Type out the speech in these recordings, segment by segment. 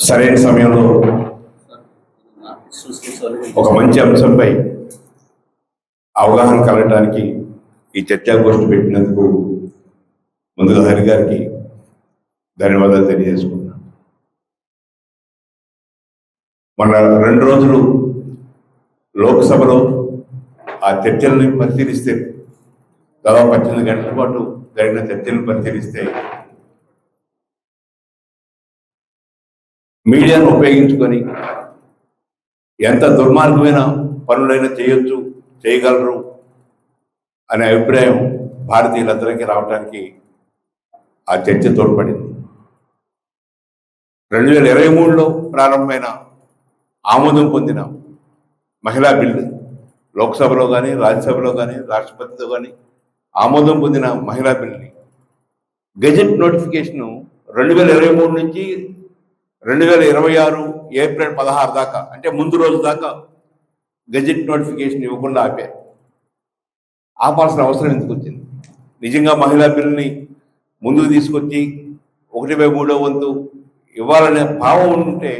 సరైన సమయంలో ఒక మంచి అంశంపై అవగాహన కలగడానికి ఈ చర్చాగోష్ఠి పెట్టినందుకు ముందుగా హరి గారికి ధన్యవాదాలు తెలియజేసుకుంటున్నాను. మన 2 రోజులు లోక్సభలో ఆ చర్చల్ని పరిశీలిస్తే, దాదాపు 18 గంటల పాటు జరిగిన చర్చలను పరిశీలిస్తే, మీడియాను ఉపయోగించుకొని ఎంత దుర్మార్గమైన పనులైనా చేయొచ్చు, చేయగలరు అనే అభిప్రాయం భారతీయులందరికీ రావడానికి ఆ చర్చ తోడ్పడింది. 2023లో ప్రారంభమైన ఆమోదం పొందిన మహిళా బిల్లు, లోక్సభలో కానీ రాజ్యసభలో కానీ రాష్ట్రపతితో కానీ ఆమోదం పొందిన మహిళా బిల్లుని గెజెట్ నోటిఫికేషను 2023 నుంచి 2026 ఏప్రిల్ 16 దాకా, అంటే ముందు రోజు దాకా గెజెట్ నోటిఫికేషన్ ఇవ్వకుండా ఆపారు. ఆపాల్సిన అవసరం ఎందుకు వచ్చింది? నిజంగా మహిళా బిల్లుని ముందుకు తీసుకొచ్చి 1/3 వంతు ఇవ్వాలనే భావం ఉంటే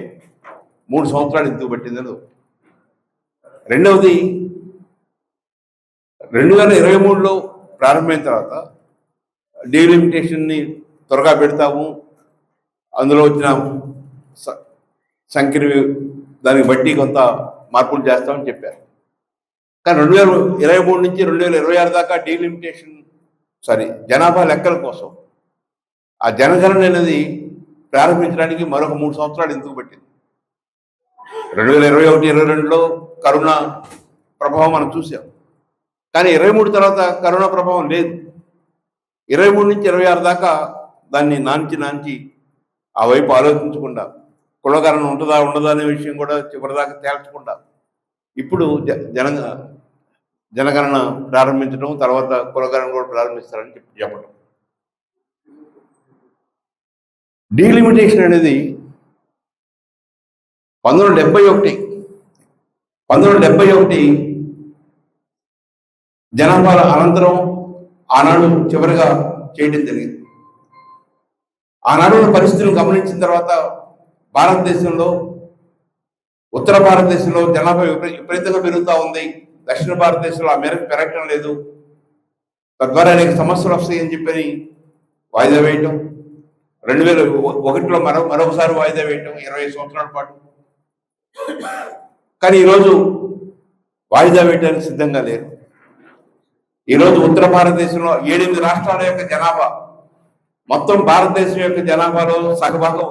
3 సంవత్సరాలు ఎందుకు పట్టిందో. రెండవది, 2023లో ప్రారంభమైన తర్వాత డీలిమిటేషన్ని త్వరగా పెడతాము, అందులో వచ్చిన సంఖ్యని దానికి బట్టి కొంత మార్పులు చేస్తామని చెప్పారు. కానీ 2023 నుంచి 2026 దాకా డీలిమిటేషన్ జనాభా లెక్కల కోసం ఆ జనగణన అనేది ప్రారంభించడానికి మరొక 3 సంవత్సరాలు ఎందుకు పట్టింది? 2021-22లో కరోనా ప్రభావం మనం చూసాం, కానీ 23 తర్వాత కరోనా ప్రభావం లేదు. 23 నుంచి 26 దాకా దాన్ని నాంచి ఆ వైపు ఆలోచించకుండా, కులగణన ఉంటుందా ఉండదా అనే విషయం కూడా చివరిదాకా తేల్చకుండా ఇప్పుడు జనగణన ప్రారంభించడం, తర్వాత కులగణన కూడా ప్రారంభిస్తారని చెప్పడం. డీలిమిటేషన్ అనేది 1971 జనాభాల అనంతరం ఆనాడు చివరిగా చేయడం జరిగింది. ఆనాడు పరిస్థితులను గమనించిన తర్వాత భారతదేశంలో, ఉత్తర భారతదేశంలో జనాభా విపరీతంగా పెరుగుతూ ఉంది, దక్షిణ భారతదేశంలో ఆ మేరకు పెరగటం లేదు, తద్వారా అనేక సమస్యలు వస్తాయని చెప్పని వాయిదా వేయటం, 2001లో మరొకసారి వాయిదా వేయటం 20 సంవత్సరాల పాటు. కానీ ఈరోజు వాయిదా వేయడానికి సిద్ధంగా లేరు. ఈరోజు ఉత్తర భారతదేశంలో 7-8 రాష్ట్రాల యొక్క జనాభా మొత్తం భారతదేశం యొక్క జనాభాలో సగభాగం.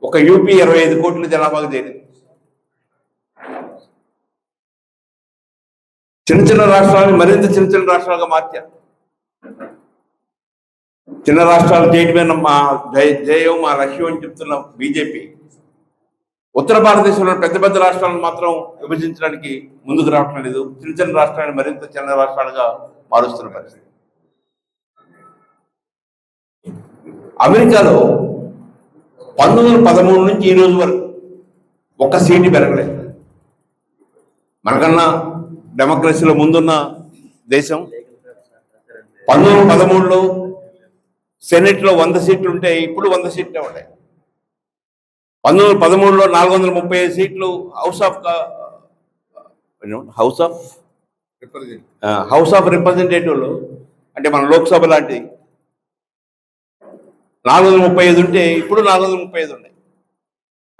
ఒక యూపీ 25 కోట్ల జనాభాకు చేరింది. చిన్న రాష్ట్రాలను మరింత చిన్న రాష్ట్రాలుగా మార్చారు. చిన్న రాష్ట్రాలు చేయడమే మా జయం, మా లక్ష్యం అని చెప్తున్న బీజేపీ ఉత్తర భారతదేశంలో పెద్ద రాష్ట్రాలను మాత్రం విభజించడానికి ముందుకు రావటం లేదు. చిన్న రాష్ట్రాలను మరింత చిన్న రాష్ట్రాలుగా మారుస్తున్న పరిస్థితి. అమెరికాలో 1913 నుంచి ఈ రోజు వరకు ఒక్క సీటు పెరగలేదు. మనకన్నా డెమోక్రసీలో ముందున్న దేశం. 1913లో సెనెట్లో 100 సీట్లు ఉంటే ఇప్పుడు 100 సీట్లే ఉన్నాయి. 1913లో 435 సీట్లు హౌస్ ఆఫ్ రిప్రజెంటేటివ్లు, అంటే మన లోక్సభ లాంటి 435 ఉంటే ఇప్పుడు 435 ఉన్నాయి.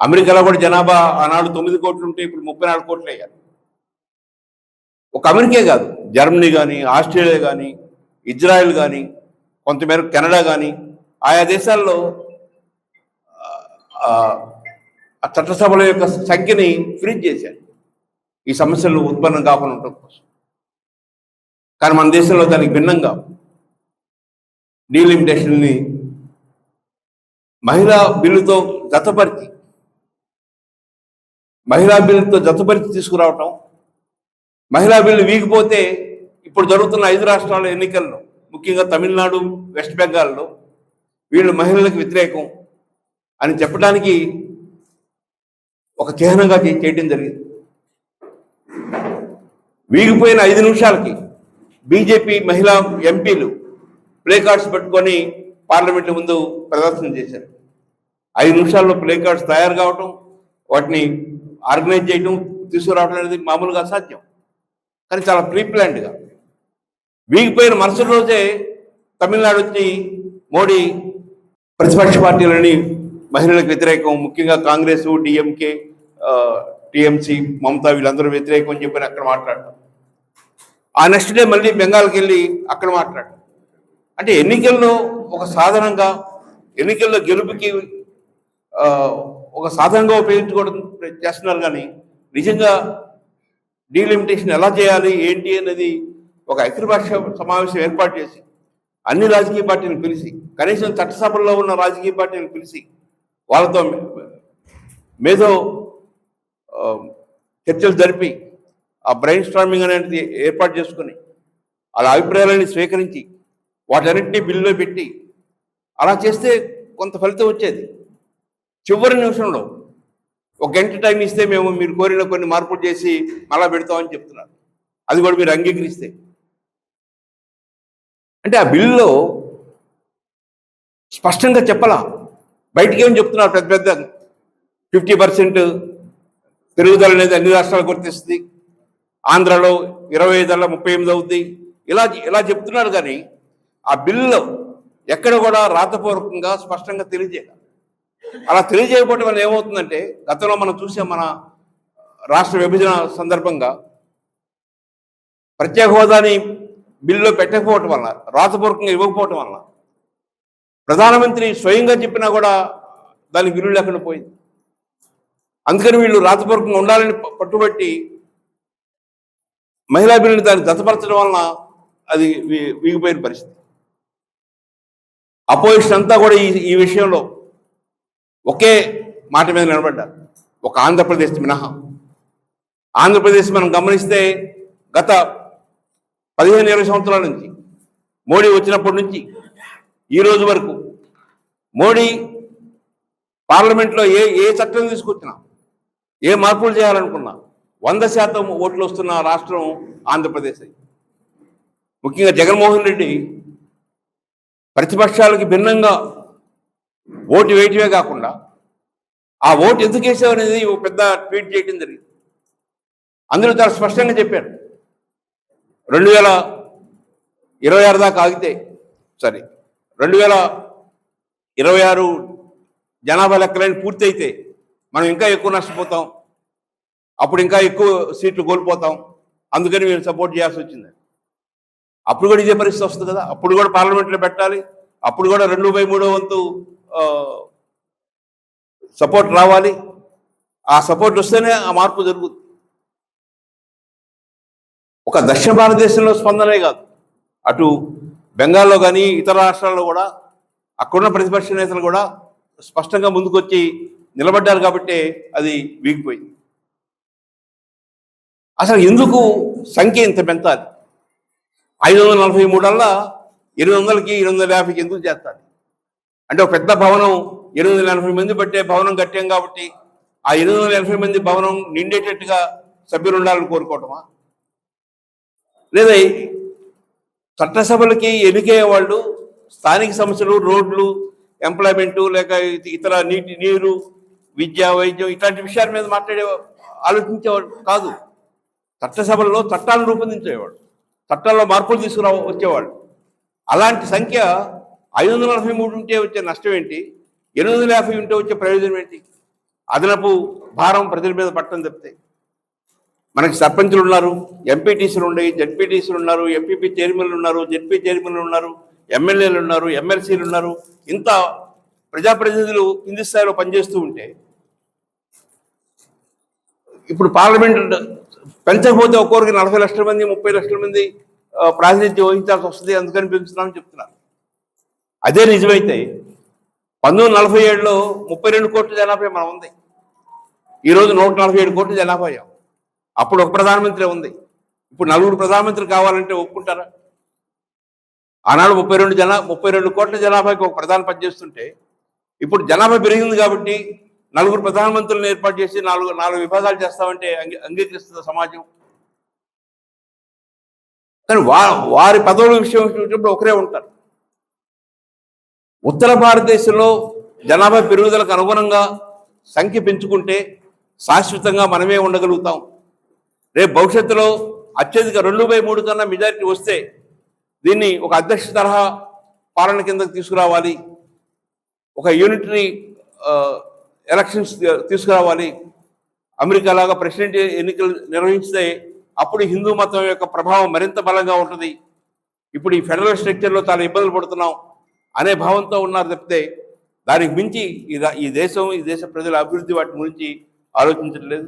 అమెరికాలో కూడా జనాభా ఆనాడు 9 కోట్లు ఉంటే ఇప్పుడు 34 కోట్లు అయ్యారు. ఒక అమెరికే కాదు, జర్మనీ కానీ, ఆస్ట్రేలియా కానీ, ఇజ్రాయెల్ కానీ, కొంతమేర కెనడా కానీ, ఆయా దేశాల్లో ఆ చట్టసభల యొక్క సంఖ్యని ఫ్రీజ్ చేశారు ఈ సమస్యలు ఉత్పన్నం కాకుండా ఉండటం కోసం. కానీ మన దేశంలో దానికి భిన్నంగా డీలిమిటేషన్ని మహిళా బిల్లుతో జతపరిచి తీసుకురావటం, మహిళా బిల్లు వీగిపోతే ఇప్పుడు జరుగుతున్న 5 రాష్ట్రాల ఎన్నికల్లో, ముఖ్యంగా తమిళనాడు, వెస్ట్ బెంగాల్లో వీళ్ళు మహిళలకు వ్యతిరేకం అని చెప్పడానికి ఒక చిహ్నంగా చేయడం జరిగింది. వీగిపోయిన 5 నిమిషాలకి బీజేపీ మహిళా ఎంపీలు ప్లే కార్డ్స్ పెట్టుకొని పార్లమెంట్ ముందు ప్రదర్శన చేశారు. 5 నిమిషాల్లో ప్లే కార్డ్స్ తయారు కావటం, వాటిని ఆర్గనైజ్ చేయడం, తీసుకురావడం అనేది మామూలుగా అసాధ్యం. కానీ చాలా ప్రీ ప్లాన్డ్గా వీగిపోయిన మరుసటి రోజే తమిళనాడు వచ్చి మోడీ ప్రతిపక్ష పార్టీలని మహిళలకు వ్యతిరేకం, ముఖ్యంగా కాంగ్రెస్, డిఎంకే, టిఎంసి, మమతా వీళ్ళందరూ వ్యతిరేకం అని చెప్పి అక్కడ మాట్లాడటం. ఆ నెక్స్ట్ డే మళ్ళీ బెంగాల్కి వెళ్ళి అక్కడ మాట్లాడటం. అంటే ఎన్నికల్లో ఒక సాధనంగా, ఎన్నికల్లో గెలుపుకి ఒక సాధనంగా ఉపయోగించుకోవడం చేస్తున్నారు. కానీ నిజంగా డీలిమిటేషన్ ఎలా చేయాలి ఏంటి అనేది ఒక అఖిలపక్ష సమావేశం ఏర్పాటు చేసి అన్ని రాజకీయ పార్టీలను పిలిచి, కనీసం చట్టసభల్లో ఉన్న రాజకీయ పార్టీలను పిలిచి వాళ్ళతో మేధో చర్చలు జరిపి ఆ బ్రెయిన్ స్టార్మింగ్ అనేది ఏర్పాటు చేసుకుని వాళ్ళ అభిప్రాయాలని స్వీకరించి వాటన్నింటినీ బిల్లులో పెట్టి అలా చేస్తే కొంత ఫలితం వచ్చేది. చివరి నిమిషంలో 1 గంట టైం ఇస్తే మేము మీరు కోరిన కొన్ని మార్పులు చేసి మళ్ళా పెడతామని చెప్తున్నారు. అది కూడా మీరు అంగీకరిస్తే. అంటే ఆ బిల్లులో స్పష్టంగా చెప్పాలా, బయటికి ఏం చెప్తున్నారు పెద్ద పెద్ద 50% పెరుగుదల అనేది అన్ని రాష్ట్రాలకు వర్తిస్తుంది, ఆంధ్రలో 25 38 అవుద్ది, ఇలా చెప్తున్నారు. కానీ ఆ బిల్లులో ఎక్కడ కూడా రాతపూర్వకంగా స్పష్టంగా తెలియజేయాలి. అలా తెలియజేయకపోవడం వల్ల ఏమవుతుందంటే, గతంలో మనం చూసాం, మన రాష్ట్ర విభజన సందర్భంగా ప్రత్యేక హోదాని బిల్లులో పెట్టకపోవటం వల్ల, రాతపూర్వకంగా ఇవ్వకపోవటం వల్ల ప్రధానమంత్రి స్వయంగా చెప్పినా కూడా దానికి విలువ లేకుండా పోయింది. అందుకని వీళ్ళు రాతపూర్వకంగా ఉండాలని పట్టుబట్టి మహిళా బిల్లుని దాన్ని దత్తపరచడం వలన అది వీగిపోయిన పరిస్థితి. అపోజిషన్ అంతా కూడా ఈ విషయంలో ఒకే మాట మీద నిలబడ్డారు, ఒక ఆంధ్రప్రదేశ్ మినహా. ఆంధ్రప్రదేశ్ మనం గమనిస్తే గత 15-20 సంవత్సరాల నుంచి, మోడీ వచ్చినప్పటి నుంచి ఈ రోజు వరకు మోడీ పార్లమెంట్లో ఏ చట్టం తీసుకొచ్చినా, ఏ మార్పులు చేయాలనుకున్నా 100% ఓట్లు వస్తున్న రాష్ట్రం ఆంధ్రప్రదేశ్. ముఖ్యంగా జగన్మోహన్ రెడ్డి ప్రతిపక్షాలకి భిన్నంగా ఓటు వేయటమే కాకుండా ఆ ఓటు ఎందుకు వేసావు అనేది ఒక పెద్ద ట్వీట్ చేయడం జరిగింది. అందులో చాలా స్పష్టంగా చెప్పారు, 2026 దాకా ఆగితే, 2026 జనాభా లెక్కలైన పూర్తయితే మనం ఇంకా ఎక్కువ నష్టపోతాం, అప్పుడు ఇంకా ఎక్కువ సీట్లు కోల్పోతాం, అందుకని మేము సపోర్ట్ చేయాల్సి వచ్చింది. అప్పుడు కూడా ఇదే పరిస్థితి వస్తుంది కదా, అప్పుడు కూడా పార్లమెంట్లో పెట్టాలి, అప్పుడు కూడా 2/3 వంతు సపోర్ట్ రావాలి. ఆ సపోర్ట్ వస్తేనే ఆ మార్పు జరుగుతుంది. ఒక దక్షిణ భారతదేశంలో స్పందనే కాదు, అటు బెంగాల్లో కానీ ఇతర రాష్ట్రాల్లో కూడా అక్కడున్న ప్రతిపక్ష నేతలు కూడా స్పష్టంగా ముందుకొచ్చి నిలబడ్డారు. కాబట్టి అది వీగిపోయింది. అసలు ఎందుకు సంఖ్య ఇంత పెంచాలి? 543 అల్లా 800కి 850కి ఎందుకు చేస్తాడు? అంటే ఒక పెద్ద భవనం 880 మంది పట్టే భవనం కట్టాం కాబట్టి ఆ 880 మంది భవనం నిండేటట్టుగా సభ్యులు ఉండాలని కోరుకోవటమా? లేదా చట్టసభలకి ఎన్నికయ్యే వాళ్ళు స్థానిక సమస్యలు, రోడ్లు, ఎంప్లాయ్మెంటు, లేక ఇతర నీరు, విద్య, వైద్యం ఇట్లాంటి విషయాల మీద ఆలోచించేవాడు కాదు. చట్టసభల్లో చట్టాలను రూపొందించేవాడు, చట్టాల్లో మార్పులు వచ్చేవాడు. అలాంటి సంఖ్య 543 ఉంటే వచ్చే నష్టం ఏంటి? 850 ఉంటే వచ్చే ప్రయోజనం ఏంటి? అదనపు భారం ప్రజల మీద పట్టడం తప్పితే. మనకి సర్పంచులు ఉన్నారు, ఎంపీటీసీలు ఉన్నాయి, జడ్పీటీసీలు ఉన్నారు, ఎంపీపీ చైర్మన్లు ఉన్నారు, జడ్పీ చైర్మన్లు ఉన్నారు, ఎమ్మెల్యేలు ఉన్నారు, ఎమ్మెల్సీలు ఉన్నారు. ఇంత ప్రజాప్రతినిధులు కింది స్థాయిలో పనిచేస్తూ ఉంటే ఇప్పుడు పార్లమెంట్ పెంచకపోతే ఒక్కొక్కరికి 40 లక్షల మంది, 30 లక్షల మంది ప్రాతినిధ్యం వహించాల్సి వస్తుంది, అందుకని పెంచుతున్నామని చెప్తున్నారు. అదే నిజమైతే 1947లో 32 కోట్ల జనాభా మనం ఉంది, ఈరోజు 147 కోట్ల జనాభా అయ్యాం. అప్పుడు ఒక ప్రధానమంత్రి ఉంది, ఇప్పుడు 4 ప్రధానమంత్రులు కావాలంటే ఒప్పుకుంటారా? ఆనాడు 32 కోట్ల జనాభాకి ఒక ప్రధాని పనిచేస్తుంటే ఇప్పుడు జనాభా పెరిగింది కాబట్టి 4 ప్రధానమంత్రులను ఏర్పాటు చేసి 4 విభాగాలు చేస్తామంటే అంగీకరిస్తుంది సమాజం. కానీ వారి పదవుల విషయం వచ్చినప్పుడు ఒకరే ఉంటారు. ఉత్తర భారతదేశంలో జనాభా పెరుగుదలకు అనుగుణంగా సంఖ్య పెంచుకుంటే శాశ్వతంగా మనమే ఉండగలుగుతాం. రేపు భవిష్యత్తులో అత్యధిక 2/3 కన్నా మెజారిటీ వస్తే దీన్ని ఒక అధ్యక్ష తరహా పాలన కిందకు తీసుకురావాలి, ఒక యూనిటరీ ఎలక్షన్స్ తీసుకురావాలి. అమెరికా లాగా ప్రెసిడెంట్ ఎన్నికలు నిర్వహిస్తే అప్పుడు హిందూ మతం యొక్క ప్రభావం మరింత బలంగా ఉంటుంది. ఇప్పుడు ఈ ఫెడరల్ స్ట్రక్చర్లో చాలా ఇబ్బందులు పడుతున్నాం అనే భావంతో ఉన్నారు తప్పితే దానికి మించి ఈ దేశం, ఈ దేశ ప్రజల అభివృద్ధి వాటి గురించి ఆలోచించట్లేదు.